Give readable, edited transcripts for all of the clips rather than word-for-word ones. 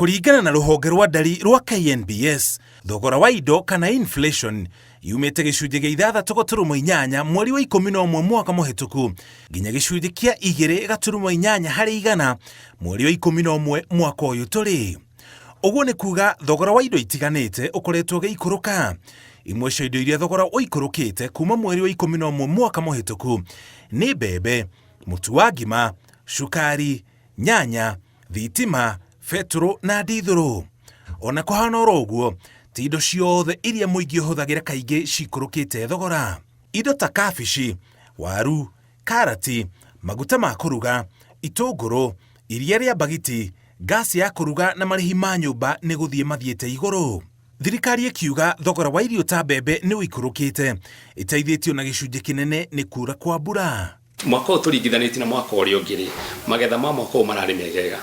Kũringana na rũhonge rwa ndari rwa KNBS, thogora wa indo kana inflation yumĩte gĩcunjĩ gĩa 6.8 mweri wa 11 mwaka mũhetũku nginya gĩcunjĩ kĩa 2.8 harĩ igana mweri wa 11 mwaka ũyũ tũrĩ. Ũguo nĩ kuga thogora wa indo itiganĩte ũkoretwo ũgĩikũrũka. Imwe cia indo iria thogora ũikũrũkĩte kuma mweri wa 11 mwaka mũhetũku nĩ mbembe, mũtu wa ngima, cukari, nyanya, thitima, betũrũ na ndithũrũ. Ona kũhana oro ũguo, ti indo ciothe iria mũingĩ ũhũthagĩra kaingĩ cikũrũkĩte thogora. Indo ta kabici, waru, karati, maguta ma kũruga, itũngũrũ, iria rĩa mbagiti, gasi ya kũruga na marĩhi ma nyũmba nĩ gũthiĩ mathiĩte igũrũ. Thirikari ĩkiuga thogora wa irio ta mbembe nĩ ũikũrũkĩte, ĩteithĩtio na gĩcunjĩ kĩnene nĩ kura kwa mbura. Mwaka ũyũ tũringithanĩtie na mwaka ũrĩa ũngĩ, magetha ma mwaka ũyũ mararĩ megega.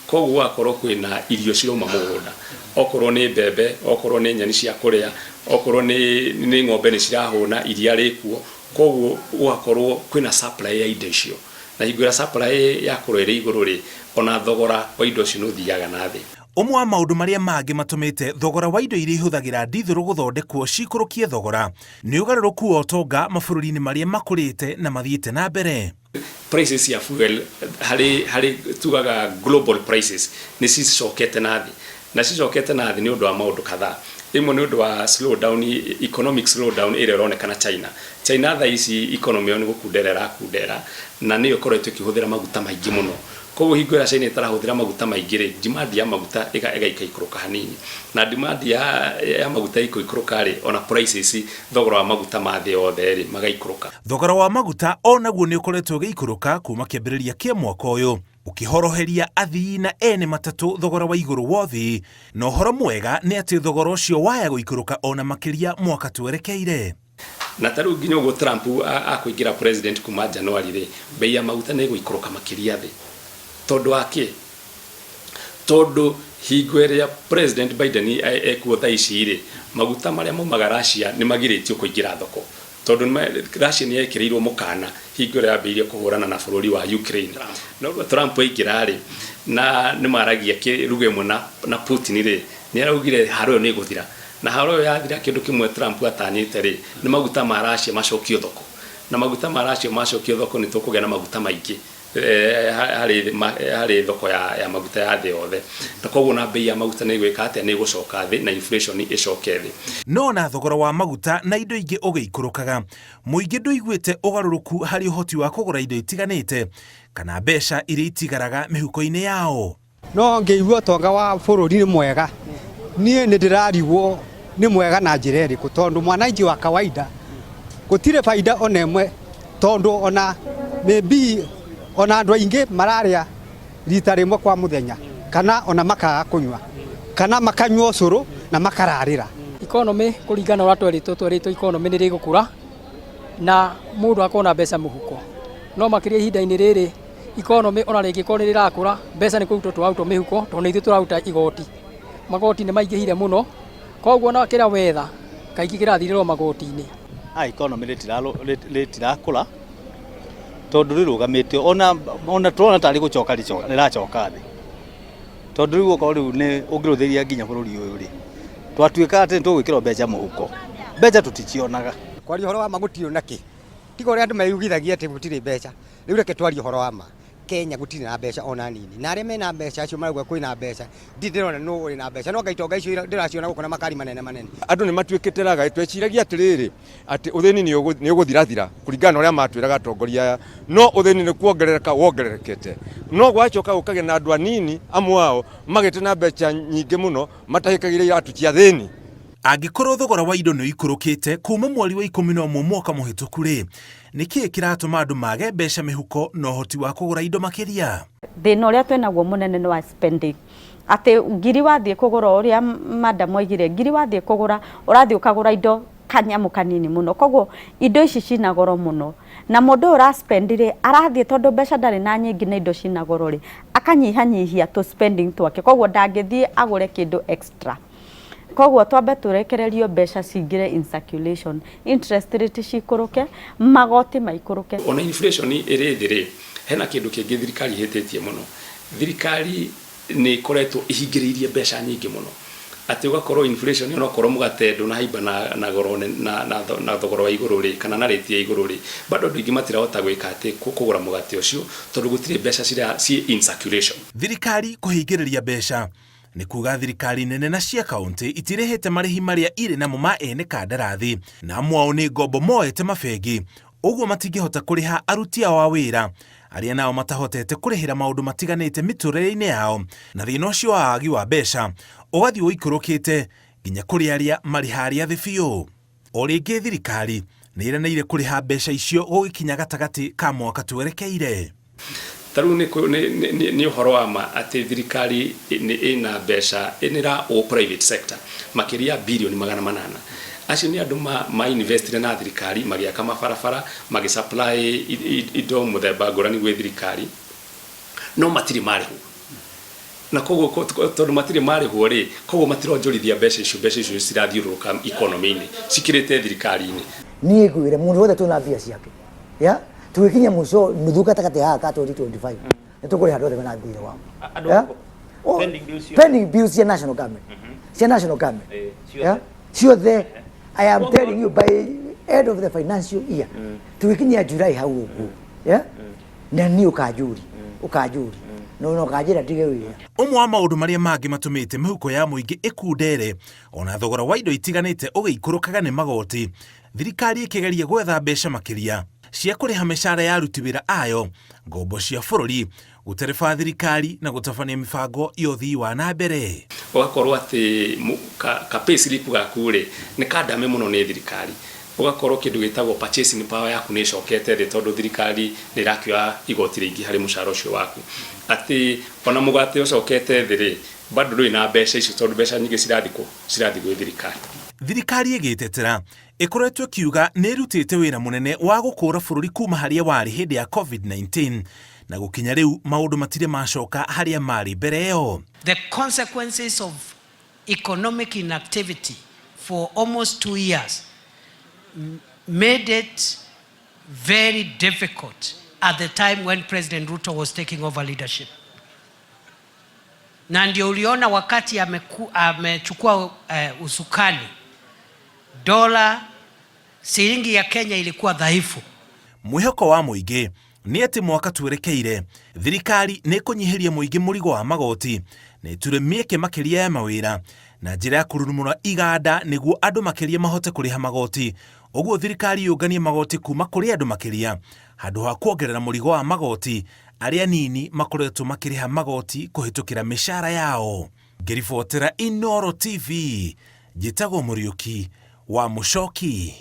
Koguo akorwo kwĩna irio cirauma mũgũnda, okorwo nĩ mbembe, okorwo nĩ nyeni cia kũrĩa, okorwo nĩ ng'ombe nĩ cirahũna, iria rĩkuo, koguo ugakorwo kwĩna supply ya indo icio. Na hingo ĩrĩa supply yakorwo ĩrĩ igũrũ rĩ, ona thogora wa indo icio nĩũthiaga na thĩ. Ũmwe wa maũndũ marĩa mangĩ matũmĩte thogora wa indo iria ihũthagĩra ndithũrũ gũthondekwo cikũrũkie thogora nĩ ũgarũrũku wa ũtonga mabũrũri-inĩ marĩa makũrĩte na mathiĩte na mbere. Prices ya fuel hari tugaga global prices nĩ cicokete na thĩ, na cicokete na thĩ nĩ ũndũ wa maũndũ kadhaa. Ĩmwe nĩ ũndũ wa slowdown, economic slowdown ĩrĩa ĩronekana China thaa ici economy yao nĩ gũkundera na nĩyo ĩkoretwo ĩkĩhũthĩra maguta maingĩ mũno. Koguo hingo ĩrĩa China ĩtarahũthĩra maguta maingĩ rĩ, demand ya maguta ĩgaikũrũka hanini, na demand ya maguta ĩikũrũka rĩ, ona prices thogora wa maguta ma thĩ yothe rĩ magaikũrũka. Thogora wa maguta onaguo nĩ ũkoretwo ũgĩikũrũka kuma kĩambĩrĩria kĩa mwaka ũyũ, ũkĩhoroheria athii na ene matatũ thogora wa igũrũ wa thĩ. Na ũhoro mwega nĩ atĩ thogora ũcio waya gũikũrũka ona makĩria mwaka twerekeire. Na tarĩu nginya ũguo Trump akũingĩra president kuma January rĩ, bei ya maguta nĩ ĩgũikũrũka makĩria thĩ. Tondũ wake, tondũ hingo ĩrĩa President Biden ekuo thaa ici rĩ, maguta marĩa maumaga Russia nĩ magirĩtio kũingĩra thoko. Tondũ Russia nĩ yekĩrĩirwo mũkana hingo ĩrĩa yambĩrĩirie kũhũrana na bũrũri wa Ukraine. No Trump aingĩra rĩ, na nĩ maragia kĩruga ĩmwe na Putin rĩ, nĩ araugire haro ĩyo nĩ ĩgũthira. Na haro ĩyo yathira, kĩndũ kĩmwe Trump atanyĩte rĩ, nĩ maguta ma Russia macokio thoko. Na maguta ma Russia macokio thoko nĩ tũkũgĩa na maguta maingĩ harĩ thoko ya maguta ya thĩ yothe. Na koguo na bei ya maguta nĩ ĩgwĩka atĩa, nĩ ĩgũcoka thĩ na inflation ĩcoke thĩ. No na thogora wa maguta na indo ingĩ ũgĩikũrũkaga, mũingĩ ndũiguĩte ũgarũrũku harĩ ũhoti wa kũgũra indo itiganĩte kana mbeca iria itigaraga mĩhuko-inĩ yao. No ngĩigua ũtonga wa bũrũri nĩ mwega, niĩ nĩ ndĩrarigwo nĩ mwega na njĩra ĩrĩkũ, tondũ mwananchi wa kawaida gũtirĩ faida ona ĩmwe, tondũ ona maybe ona andũ aingĩ mararĩa rita rĩmwe kwa mũthenya, kana ona makaga kũnyua, kana makanyua ũcũrũ na makararĩra. Economy kũringana na twerĩtwo economy nĩ rĩgũkũra na mũndũ akona mbeca mũhuko. No makĩria ihinda-inĩ rĩrĩ economy ona rĩngĩkorwo nĩ rĩrakũra, mbeca nĩ kũrutwo tũrautwo mĩhuko, tondũ ithuĩ tũraruta igoti. Magoti nĩ maingĩhire mũno, koguo na kĩrĩa wetha kaingĩ kĩrathirĩrwo magoti-inĩ. Economy rĩtirakũra tondũ rĩrũgamĩte, ona tũrona tarĩ gũcoka rĩracoka thĩ. Tondũ rĩu okorwo rĩu nĩ ũngĩrũthĩria nginya bũrũri ũyũ rĩ, twatuĩka atĩ tũgwĩkĩrwo mbeca mũhuko, mbeca tũticionaga. Kwaria ũhoro wa ma gũtirĩ nakĩ, tiga ũrĩa andũ meyugithagia atĩ gũtirĩ mbeca. Rĩu reke twarie ũhoro wa ma, Kenya gũtirĩ na mbeca ona nini, na arĩa mena mbeca acio marauga kwĩna mbeca, ndĩrona nũ ũrĩ na mbeca, no ngaitonga icio ndĩraciona gũkona makari manene. Andũ nĩ matuĩkĩte raga, tweciragia atĩrĩrĩ atĩ ũthĩni nĩ ũgũthirathira kũringana na ũrĩa matwĩraga atongoria aya, no ũthĩni nĩ kuongerereka wongererekete. No gwacoka gũkagĩa na andũ anini amwe ao magĩte na mbeca nyingĩ mũno matahĩkagĩra iratũ cia thĩni. Angĩkorwo thogora wa indo nĩ ikũrũkĩte kuma mweri wa 11 mwaka mũhetũku rĩ, nĩkĩĩ kĩratũma andũ mage mbeca mĩhuko na ũhoti wa kũgũra indo makĩria? Thĩna ũrĩa twĩnaguo mũnene nĩ wa spending. Atĩ ngiri wathiĩ kũgũra ũrĩa madam oigire, ngiri wathiĩ kũgũra, ũrathiĩ ũkagũra indo kanyamu kanini mũno. Koguo indo ici cina goro mũno. Na mũndũ ũra spend rĩ, arathiĩ tondũ mbeca ndarĩ na nyingĩ na indo cina goro rĩ, akanyihanyihia to spending twake. Koguo ndangĩthiĩ agũre kĩndũ extra. Koguo twambe tũrekererio mbeca cingĩre in circulation, interest rate cikũrũke, magoti maikũrũke. Ona inflation ĩrĩ thĩ rĩ, hena kĩndũ kĩngĩ thirikari ĩhĩtĩtie mũno. Thirikari nä koretwo ihingä mbeca nyingä må no atä å gakorwo inflation no korwo må gate ndå na haimba na goro na thogoro wa igå rå rä kana na rä tia igå rå rä bado andå ingä matirahota gwä ka atä kå gå ra må gate å cio tondå gå tirä mbeca ciä in circulation. Thirikari kũhingĩrĩria ria mbeca nĩ kuga thirikari nene na cia kaunti itirĩhĩte marĩhi marĩa irĩ namo ma ene kandarathi na amwe ao nĩ ngombo moete mabengi ũguo matingĩhota kũrĩha aruti ao a wĩra arĩa nao matahotete kũrĩhĩra maũndũ matiganĩte mĩtũrĩre-inĩ yao na thĩna ũcio wa wagi wa mbeca ũgathiĩ ũikũrũkĩte nginya kũrĩ arĩa marĩ harĩa thĩ biũ. O rĩngĩ thirikari nĩ ĩranĩire kũrĩha mbeca icio gũgĩkinya gatagatĩ ka mwaka twerekeire. Taru ni uhoro wa ma ati thirikari ina mbeca inira o private sector makiria bilioni 800 acio ni andu ma invest na thirikari magiaka mabarabara magi supply indo muthemba ngũrani gwe thirikari no matiri marihu na koguo tondu matiri marihu ri koguo matironjorithia mbeca icio cirathiũrũrũka economy-inĩ cikirite thirikari-inĩ. Niĩ ngwĩre mũndũ wothe tuna mbia ciake ya tukinya muco nuthu katakati ha ka 2025 nitugure handu othe na mbia wao pending bills ya national government ciothe. I am telling you by end of the financial year tukinya July hau ugu na ni ukajuri no kajira tige wira. Ũmwe wa maũndũ marĩa mangĩ matũmĩte mĩhuko ya mũingĩ ĩkundere ona thogora wa indo itiganĩte ũgĩikũrũkaga nĩ magoti, thirikari ĩkĩgeria gwetha mbeca makĩria cia kũrĩha mĩcara ya aruti wĩra ayo, ngombo cia bũrũri, gũtereba thirikari na gũtabania mĩbango ya ũthii wa na mbere. Ũgakorwo atĩ ka payslip gaku rĩ nĩ kandame mũno nĩ thirikari, ũgakorwo kĩndũ gĩtagwo purchasing power yaku nĩ ĩcokete thĩ tondũ thirikari nĩ ĩrakĩoya igoti rĩingĩ harĩ mũcara ũcio waku, atĩ ona mũgate ũcokete thĩ rĩ bado ndũrĩ na mbeca icio tondũ mbeca nyingĩ cirathiĩ gwĩ thirikari. Thirikari ĩgĩtetera ĩkoretwo ĩkiuga nĩ ĩrutĩte wĩra mũnene wa gũkũra bũrũri kuma harĩa warĩ hĩndĩ ya COVID-19 na gũkinya rĩu maũndũ matirĩ macoka harĩa marĩ mbere ĩyo. The consequences of economic inactivity for almost 2 years made it very difficult at the time when President Ruto was taking over leadership. Na ndio uliona wakati amechukua usukani, shilingi ya Kenya ilikuwa dhaifu. Mwĩhoko wa mũingĩ nĩ atĩ mwaka twerekeire thirikari nĩ kũnyihiria mũingĩ mũrigo wa magoti na ĩture mĩeke makĩria ya mawĩra na njĩra ya kũrurumũra iganda nĩguo andũ makĩria mahote kũrĩha magoti. Ũguo thirikari yũnganie magoti kuma kũrĩ andũ makĩria handũ ha kuongerera mũrigo wa magoti arĩa nini makoretwo makĩrĩha magoti kũhĩtũkĩra mĩcara yao. Ngĩribotera Inooro TV, njĩtagwo Mũriũki wa Mũchoki.